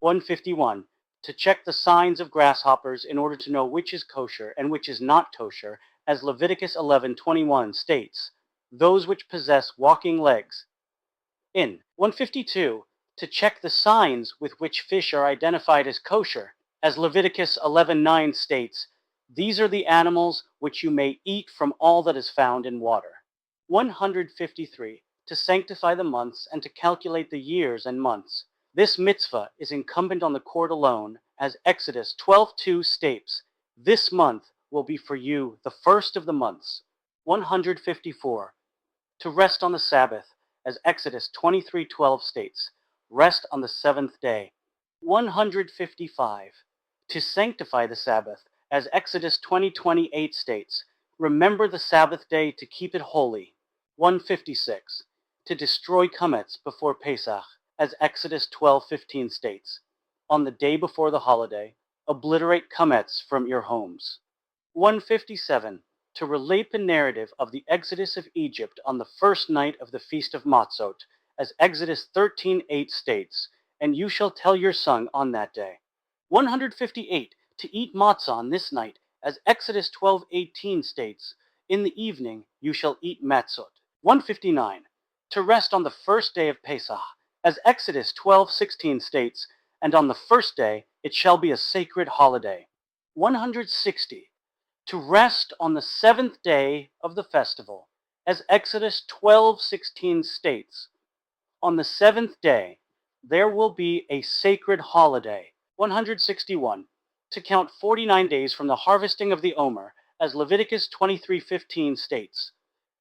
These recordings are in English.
151. To check the signs of grasshoppers in order to know which is kosher and which is not kosher, as Leviticus 11:21 states, those which possess walking legs. In 152, to check the signs with which fish are identified as kosher, as Leviticus 11:9 states, these are the animals which you may eat from all that is found in water. 153, to sanctify the months and to calculate the years and months. This mitzvah is incumbent on the court alone, as Exodus 12:2 states, this month will be for you the first of the months. 154, to rest on the Sabbath, as Exodus 23:12 states, rest on the seventh day. 155, to sanctify the Sabbath, as Exodus 20:28 states, remember the Sabbath day to keep it holy. 156, to destroy comets before Pesach, as Exodus 12:15 states, on the day before the holiday, obliterate comets from your homes. 157, to relate the narrative of the exodus of Egypt on the first night of the Feast of Matzot, as Exodus 13:8 states, and you shall tell your son on that day. 158, to eat matzah on this night, as Exodus 12:18 states, in the evening you shall eat matzot. 159, to rest on the first day of Pesach, as Exodus 12:16 states, and on the first day it shall be a sacred holiday. 160, to rest on the seventh day of the festival, as Exodus 12:16 states, on the seventh day there will be a sacred holiday. 161, to count 49 days from the harvesting of the Omer, as Leviticus 23:15 states,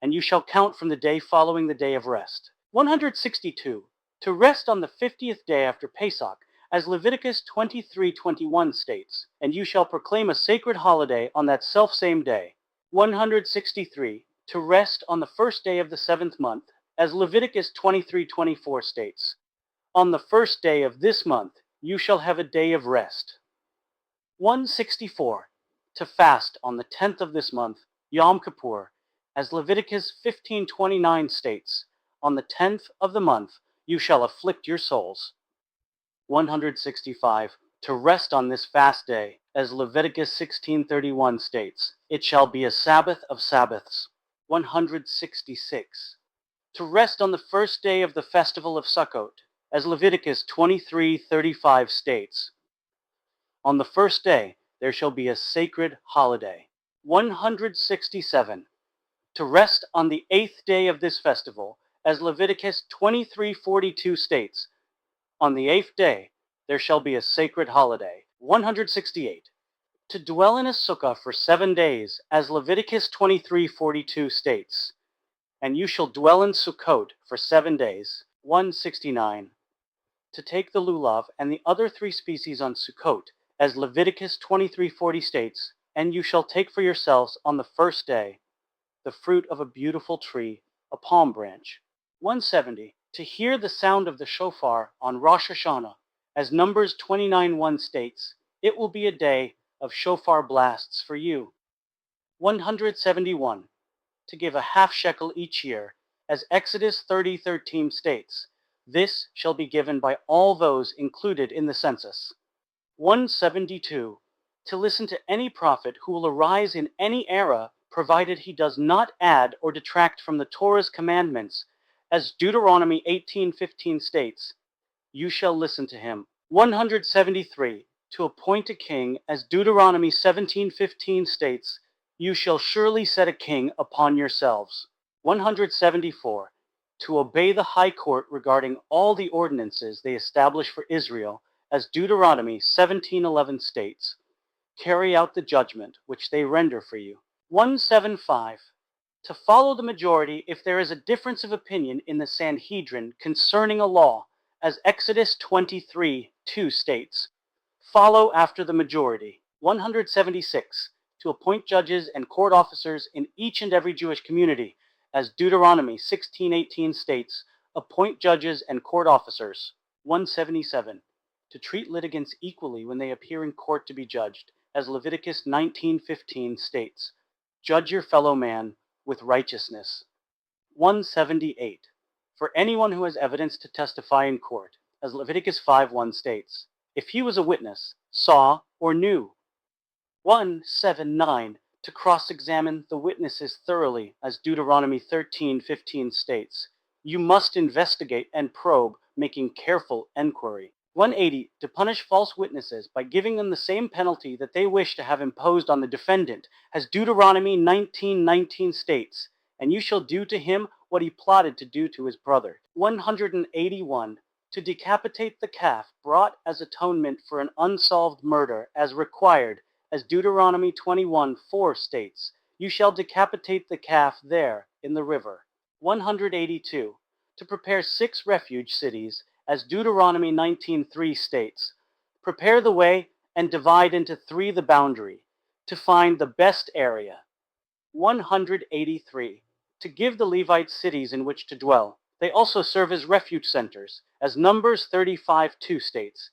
and you shall count from the day following the day of rest. 162, to rest on the 50th day after Pesach, as Leviticus 23:21 states, and you shall proclaim a sacred holiday on that selfsame day. 163, to rest on the first day of the seventh month, as Leviticus 23:24 states, on the first day of this month you shall have a day of rest. 164, to fast on the 10th of this month, Yom Kippur, as Leviticus 15:29 states, on the 10th of the month you shall afflict your souls. 165, to rest on this fast day, as Leviticus 16:31 states, it shall be a Sabbath of Sabbaths. 166, to rest on the first day of the festival of Sukkot, as Leviticus 23:35 states, on the first day there shall be a sacred holiday. 167, to rest on the 8th day of this festival, as Leviticus 23:42 states, on the 8th day there shall be a sacred holiday. 168, to dwell in a sukkah for 7 days, as Leviticus 23:42 states, and you shall dwell in Sukkot for 7 days. 169, to take the lulav and the other 3 species on Sukkot, as Leviticus 23:40 states, and you shall take for yourselves on the first day the fruit of a beautiful tree, a palm branch. 170, to hear the sound of the shofar on Rosh Hashanah, as Numbers 29:1 states, it will be a day of shofar blasts for you. 171, to give a half shekel each year, as Exodus 30:13 states, this shall be given by all those included in the census. 172, to listen to any prophet who will arise in any era, provided he does not add or detract from the Torah's commandments, as Deuteronomy 18:15 states, you shall listen to him. 173, to appoint a king, as Deuteronomy 17:15 states, you shall surely set a king upon yourselves. 174, to obey the high court regarding all the ordinances they establish for Israel, as Deuteronomy 17:11 states, carry out the judgment which they render for you. 175, to follow the majority if there is a difference of opinion in the Sanhedrin concerning a law, as Exodus 23:2 states, follow after the majority. 176, to appoint judges and court officers in each and every Jewish community, as Deuteronomy 16:18 states, appoint judges and court officers. 177, to treat litigants equally when they appear in court to be judged, as Leviticus 19:15 states, judge your fellow man with righteousness. 178, for anyone who has evidence to testify in court, as Leviticus 5:1 states, if he was a witness, saw, or knew. 179. To cross-examine the witnesses thoroughly, as Deuteronomy 13:15 states. You must investigate and probe, making careful enquiry. 180. To punish false witnesses by giving them the same penalty that they wish to have imposed on the defendant, as Deuteronomy 19:19 states, and you shall do to him what he plotted to do to his brother. 181. To decapitate the calf brought as atonement for an unsolved murder, as required, as Deuteronomy 21:4 states, you shall decapitate the calf there in the river. 182. To prepare 6 refuge cities, as Deuteronomy 19:3 states, prepare the way and divide into 3 the boundary, to find the best area. 183. To give the Levites cities in which to dwell. They also serve as refuge centers, as Numbers 35:2 states,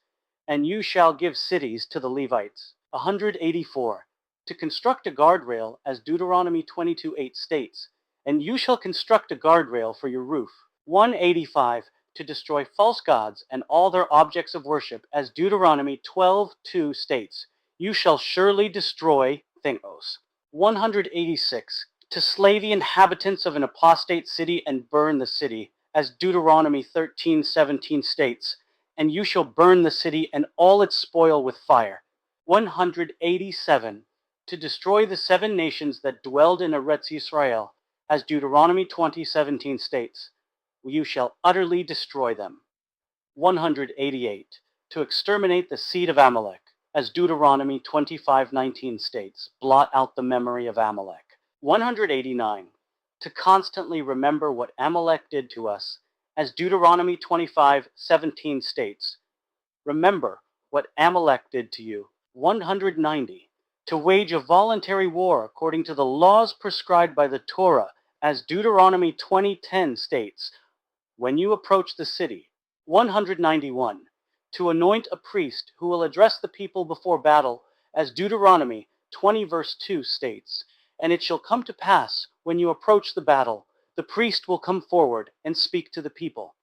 and you shall give cities to the Levites. 184. To construct a guardrail, as Deuteronomy 22:8 states, and you shall construct a guardrail for your roof. 185. To destroy false gods and all their objects of worship, as Deuteronomy 12:2 states, you shall surely destroy thingos. 186. To slay the inhabitants of an apostate city and burn the city, as Deuteronomy 13:17 states, and you shall burn the city and all its spoil with fire. 187. To destroy the 7 nations that dwelled in Eretz Yisrael, as Deuteronomy 20:17 states, you shall utterly destroy them. 188. To exterminate the seed of Amalek, as Deuteronomy 25:19 states, blot out the memory of Amalek. 189. To constantly remember what Amalek did to us, as Deuteronomy 25:17 states, remember what Amalek did to you. 190. To wage a voluntary war according to the laws prescribed by the Torah, as Deuteronomy 20:10 states, when you approach the city. 191. To anoint a priest who will address the people before battle, as Deuteronomy 20:2 states, and it shall come to pass, when you approach the battle, the priest will come forward and speak to the people.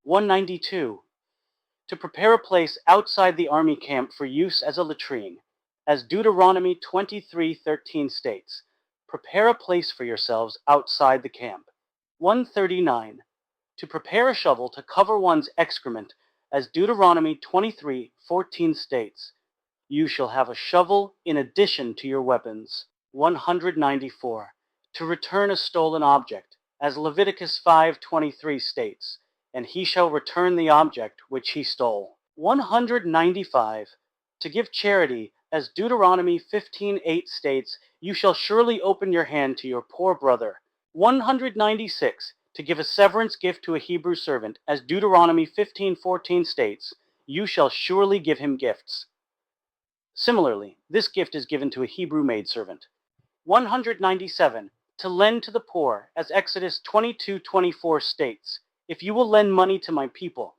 192. To prepare a place outside the army camp for use as a latrine, as Deuteronomy 23:13 states, prepare a place for yourselves outside the camp. 139. To prepare a shovel to cover one's excrement, as Deuteronomy 23:14 states, you shall have a shovel in addition to your weapons. 194. To return a stolen object, as Leviticus 5:23 states, and he shall return the object which he stole. 195. To give charity, as Deuteronomy 15:8 states, you shall surely open your hand to your poor brother. 196. To give a severance gift to a Hebrew servant, as Deuteronomy 15:14 states, you shall surely give him gifts. Similarly, this gift is given to a Hebrew maidservant. 197. To lend to the poor, as Exodus 22:24 states, if you will lend money to my people.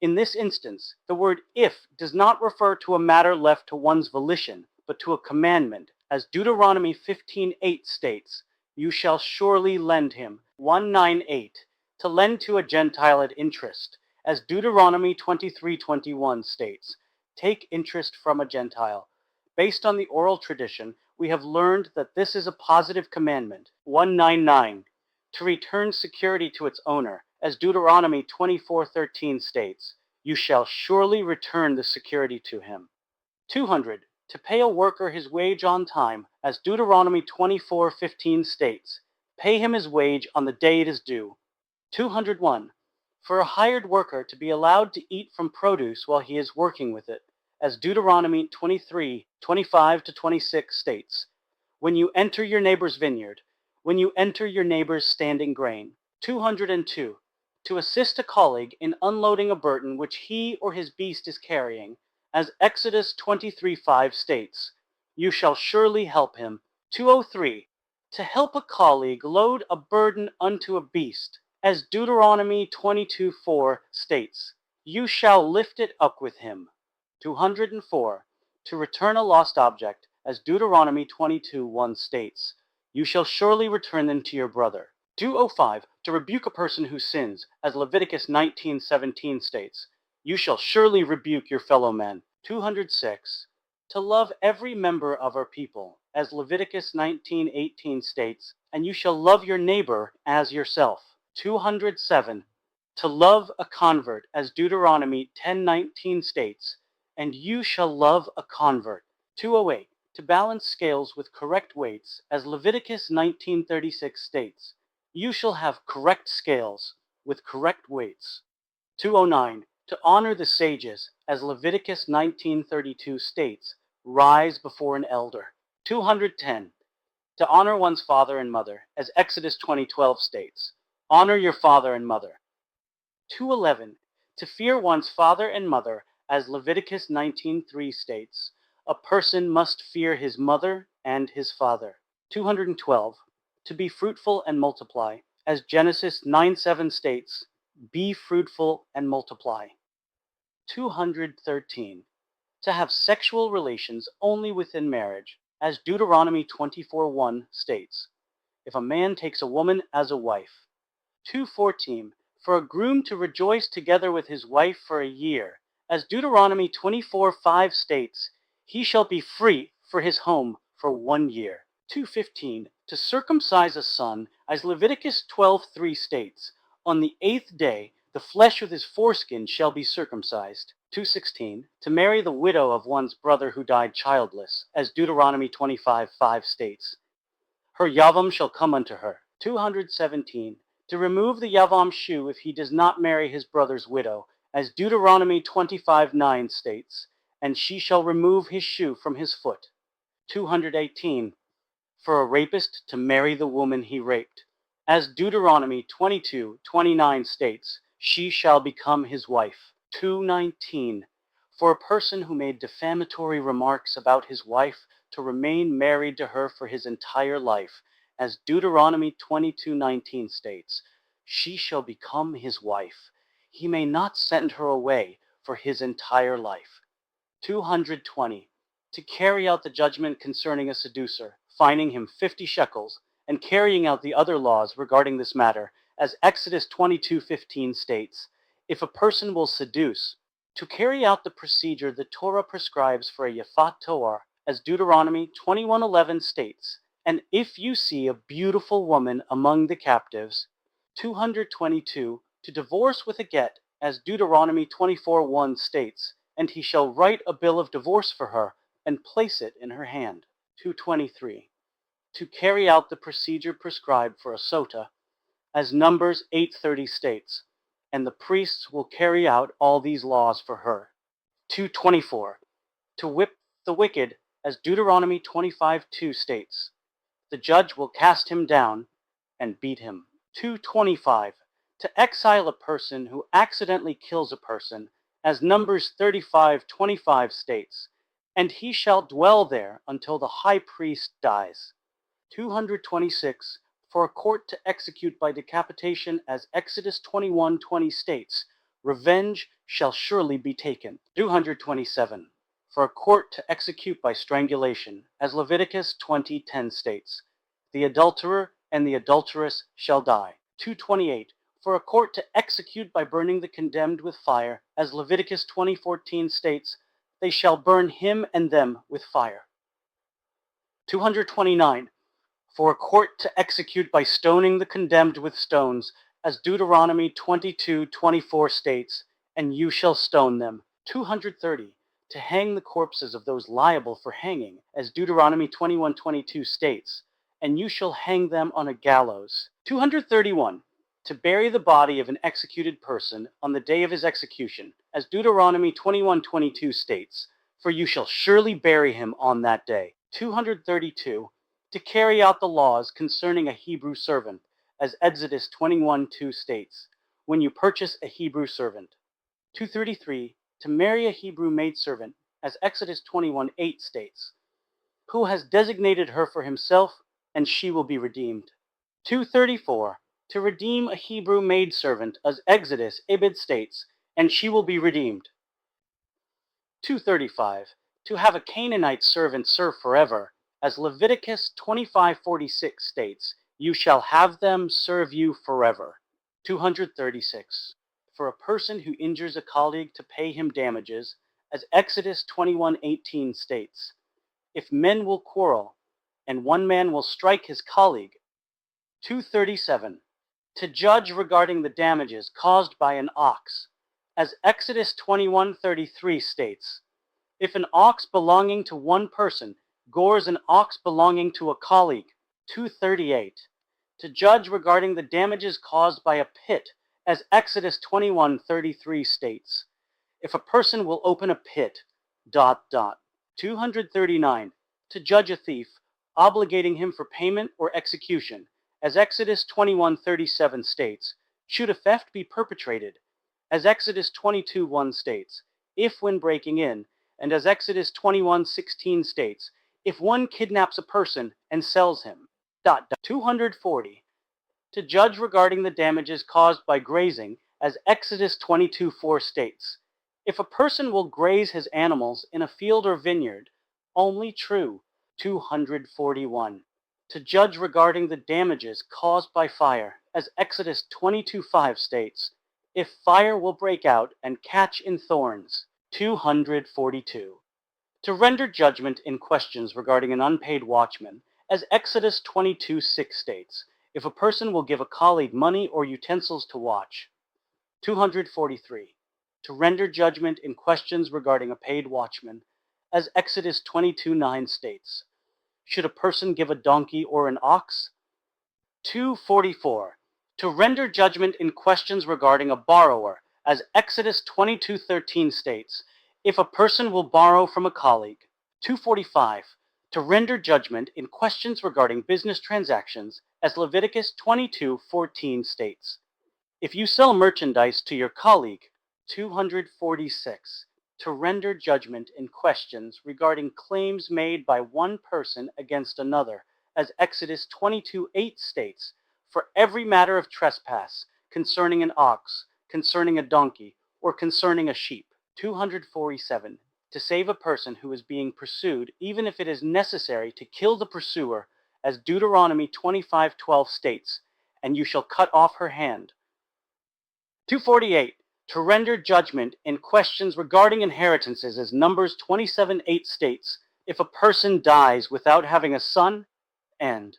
In this instance, the word if does not refer to a matter left to one's volition, but to a commandment, as Deuteronomy 15:8 states, you shall surely lend him. 198. To lend to a Gentile at interest, as Deuteronomy 23:21 states, take interest from a Gentile. Based on the oral tradition, we have learned that this is a positive commandment. 199. To return security to its owner, as Deuteronomy 24:13 states, you shall surely return the security to him. 200. To pay a worker his wage on time, as Deuteronomy 24:15 states, pay him his wage on the day it is due. 201. For a hired worker to be allowed to eat from produce while he is working with it, as Deuteronomy 23:25-26 states, when you enter your neighbor's vineyard, when you enter your neighbor's standing grain. 202. To assist a colleague in unloading a burden which he or his beast is carrying, as Exodus 23:5 states, you shall surely help him. 203. To help a colleague load a burden unto a beast, as Deuteronomy 22:4 states, you shall lift it up with him. 204. To return a lost object, as Deuteronomy 22:1 states, you shall surely return them to your brother. 205. To rebuke a person who sins, as Leviticus 19:17 states, you shall surely rebuke your fellow men. 206. To love every member of our people, as Leviticus 19:18 states, and you shall love your neighbor as yourself. 207. To love a convert, as Deuteronomy 10:19 states, and you shall love a convert. 208. To balance scales with correct weights, as Leviticus 19:36 states, you shall have correct scales with correct weights. 209. To honor the sages, as Leviticus 19:32 states, rise before an elder. 210. To honor one's father and mother, as Exodus 20:12 states, honor your father and mother. 211. To fear one's father and mother, as Leviticus 19:3 states, a person must fear his mother and his father. 212. To be fruitful and multiply, as Genesis 9:7 states, be fruitful and multiply. 213. To have sexual relations only within marriage, as Deuteronomy 24:1 states, if a man takes a woman as a wife. 214. For a groom to rejoice together with his wife for a year, as Deuteronomy 24:5 states, he shall be free for his home for 1 year. 215. To circumcise a son, as Leviticus 12:3 states, on the 8th day the flesh of his foreskin shall be circumcised. 216. To marry the widow of one's brother who died childless, as Deuteronomy 25:5 states, her yavam shall come unto her. 217. To remove the yavam shoe if he does not marry his brother's widow, as Deuteronomy 25:9 states, and she shall remove his shoe from his foot. 218. For a rapist to marry the woman he raped, as Deuteronomy 22:29 states, she shall become his wife. 219. For a person who made defamatory remarks about his wife to remain married to her for his entire life, as Deuteronomy 22:19 states, she shall become his wife. He may not send her away for his entire life. 220. To carry out the judgment concerning a seducer, fining him 50 shekels, and carrying out the other laws regarding this matter, as Exodus 22:15 states, if a person will seduce, to carry out the procedure the Torah prescribes for a Yafat Toar, as Deuteronomy 21:11 states, and if you see a beautiful woman among the captives. 222. To divorce with a get, as Deuteronomy 24:1 states, and he shall write a bill of divorce for her, and place it in her hand. 223. To carry out the procedure prescribed for a sota, as Numbers 8:30 states, and the priests will carry out all these laws for her. 224. To whip the wicked, as Deuteronomy 25:2 states, the judge will cast him down and beat him. 225. To exile a person who accidentally kills a person, as Numbers 35:25 states, and he shall dwell there until the high priest dies. 226. For a court to execute by decapitation, as Exodus 21:20 states, revenge shall surely be taken. 227. For a court to execute by strangulation, as Leviticus 20:10 states, the adulterer and the adulteress shall die. 228. For a court to execute by burning the condemned with fire, as Leviticus 20:14 states, they shall burn him and them with fire. 229. For a court to execute by stoning the condemned with stones, as Deuteronomy 22:24 states, and you shall stone them. 230. To hang the corpses of those liable for hanging, as Deuteronomy 21:22 states, and you shall hang them on a gallows. 231. To bury the body of an executed person on the day of his execution, as Deuteronomy 21:22 states, for you shall surely bury him on that day. 232. To carry out the laws concerning a Hebrew servant, as Exodus 21:2 states, when you purchase a Hebrew servant. 233. To marry a Hebrew maidservant, as Exodus 21:8 states, who has designated her for himself, and she will be redeemed. 234. To redeem a Hebrew maidservant, as Exodus 8 states, and she will be redeemed. 235. To have a Canaanite servant serve forever, as Leviticus 25:46 states, you shall have them serve you forever. 236. For a person who injures a colleague to pay him damages, as Exodus 21:18 states, if men will quarrel, and one man will strike his colleague. 237. To judge regarding the damages caused by an ox, as Exodus 21:33 states, if an ox belonging to one person gores an ox belonging to a colleague. 238. To judge regarding the damages caused by a pit, as Exodus 21:33 states, if a person will open a pit, ... 239. To judge a thief, obligating him for payment or execution, as Exodus 21:37 states, should a theft be perpetrated, as Exodus 22:1 states, if when breaking in, and as Exodus 21:16 states, if one kidnaps a person and sells him. ... 240. To judge regarding the damages caused by grazing, as Exodus 22:4 states, if a person will graze his animals in a field or vineyard, only true. 241. To judge regarding the damages caused by fire, as Exodus 22:5 states, if fire will break out and catch in thorns. 242. To render judgment in questions regarding an unpaid watchman, as Exodus 22:6 states, if a person will give a colleague money or utensils to watch. 243. To render judgment in questions regarding a paid watchman, as Exodus 22:9 states, should a person give a donkey or an ox? 244. To render judgment in questions regarding a borrower, as Exodus 22:13 states, if a person will borrow from a colleague. 245. To render judgment in questions regarding business transactions, as Leviticus 22:14 states, if you sell merchandise to your colleague. 246. To render judgment in questions regarding claims made by one person against another, as Exodus 22:8 states, for every matter of trespass, concerning an ox, concerning a donkey, or concerning a sheep. 247. To save a person who is being pursued, even if it is necessary to kill the pursuer, as Deuteronomy 25:12 states, and you shall cut off her hand. 248. To render judgment in questions regarding inheritances, as Numbers 27:8 states, if a person dies without having a son, and